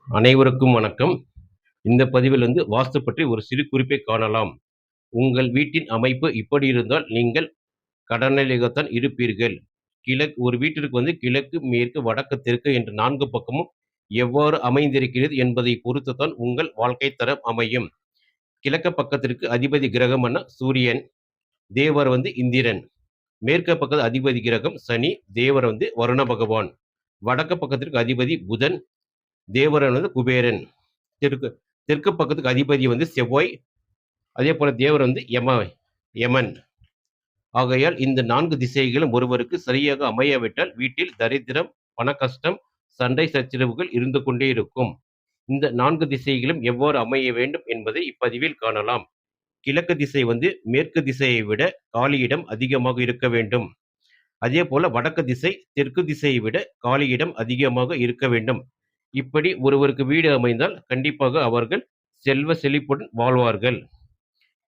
அனைவருக்கும் வணக்கம். இந்த பதிவில் வாஸ்து பற்றி ஒரு சிறு குறிப்பை காணலாம். உங்கள் வீட்டின் அமைப்பு இப்படி இருந்தால் நீங்கள் கடனிலேதான் இருப்பீர்கள். ஒரு வீட்டிற்கு கிழக்கு, மேற்கு, வடக்கு, தெற்கு என்று 4 பக்கமும் எவ்வாறு அமைந்திருக்கிறது என்பதை பொறுத்துதான் உங்கள் வாழ்க்கை தரம் அமையும். கிழக்கு பக்கத்திற்கு அதிபதி கிரகம்னா சூரியன், தேவர் இந்திரன். மேற்கு பக்கத்து அதிபதி கிரகம் சனி, தேவர் வருண பகவான். வடக்கு பக்கத்திற்கு அதிபதி புதன், தேவரன் குபேரன். தெற்கு தெற்கு பக்கத்துக்கு அதிபதி செவ்வாய், அதே போல தேவர் யமன். ஆகையால் இந்த 4 திசைகளும் ஒருவருக்கு சரியாக அமையாவிட்டால் வீட்டில் தரித்திரம், பண கஷ்டம், சண்டை சச்சரவுகள் இருந்து கொண்டே இருக்கும். இந்த 4 திசைகளும் எவ்வாறு அமைய வேண்டும் என்பதை இப்பதிவில் காணலாம். கிழக்கு திசை மேற்கு திசையை விட காலியிடம் அதிகமாக இருக்க வேண்டும். அதே போல வடக்கு திசை தெற்கு திசையை விட காலியிடம் அதிகமாக இருக்க வேண்டும். இப்படி ஒருவருக்கு வீடு அமைந்தால் கண்டிப்பாக அவர்கள் செல்வ செழிப்புடன் வாழ்வார்கள்.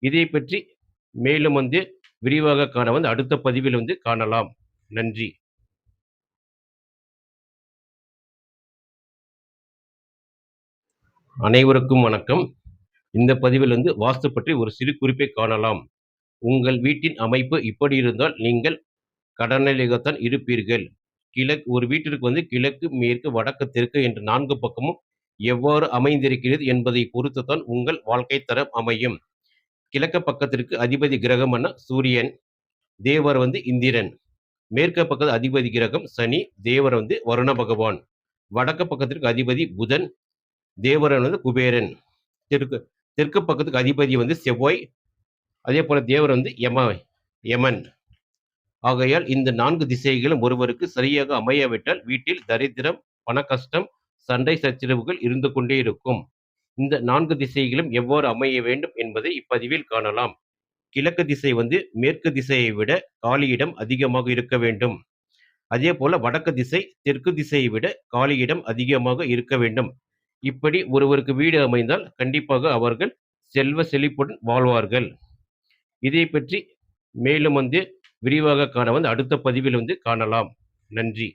இதை பற்றி மேலும் விரிவாக காண அடுத்த பதிவில் காணலாம். நன்றி. அனைவருக்கும் வணக்கம். இந்த பதிவில் வாஸ்து பற்றி ஒரு சிறு குறிப்பை காணலாம். உங்கள் வீட்டின் அமைப்பு இப்படி இருந்தால் நீங்கள் கடனிலேதான் இருப்பீர்கள். ஒரு வீட்டிற்கு கிழக்கு, மேற்கு, வடக்கு, தெற்கு என்று 4 பக்கமும் எவ்வாறு அமைந்திருக்கிறது என்பதை பொறுத்துதான் உங்கள் வாழ்க்கை தரம் அமையும். கிழக்கு பக்கத்திற்கு அதிபதி கிரகம்னா சூரியன், தேவர் இந்திரன். மேற்கு பக்கத்து அதிபதி கிரகம் சனி, தேவர் வருண பகவான். வடக்கு பக்கத்திற்கு அதிபதி புதன், தேவரன் குபேரன். தெற்கு தெற்கு பக்கத்துக்கு அதிபதி செவ்வாய், அதே போல தேவர் யமன். ஆகையால் இந்த 4 திசைகளும் ஒருவருக்கு சரியாக அமையாவிட்டால் வீட்டில் தரித்திரம், பண கஷ்டம், சண்டை சச்சரவுகள் இருந்து கொண்டே இருக்கும். இந்த 4 திசைகளும் எவ்வாறு அமைய வேண்டும் என்பதை இப்பதிவில் காணலாம். கிழக்கு திசை மேற்கு திசையை விட காலியிடம் அதிகமாக இருக்க வேண்டும். அதே போல வடக்கு திசை தெற்கு திசையை விட காலியிடம் அதிகமாக இருக்க வேண்டும். இப்படி ஒருவருக்கு வீடு அமைந்தால் கண்டிப்பாக அவர்கள் செல்வ செழிப்புடன் வாழ்வார்கள். இதை பற்றி மேலும் விரிவாக காண அடுத்த பதிவில் காணலாம். நன்றி.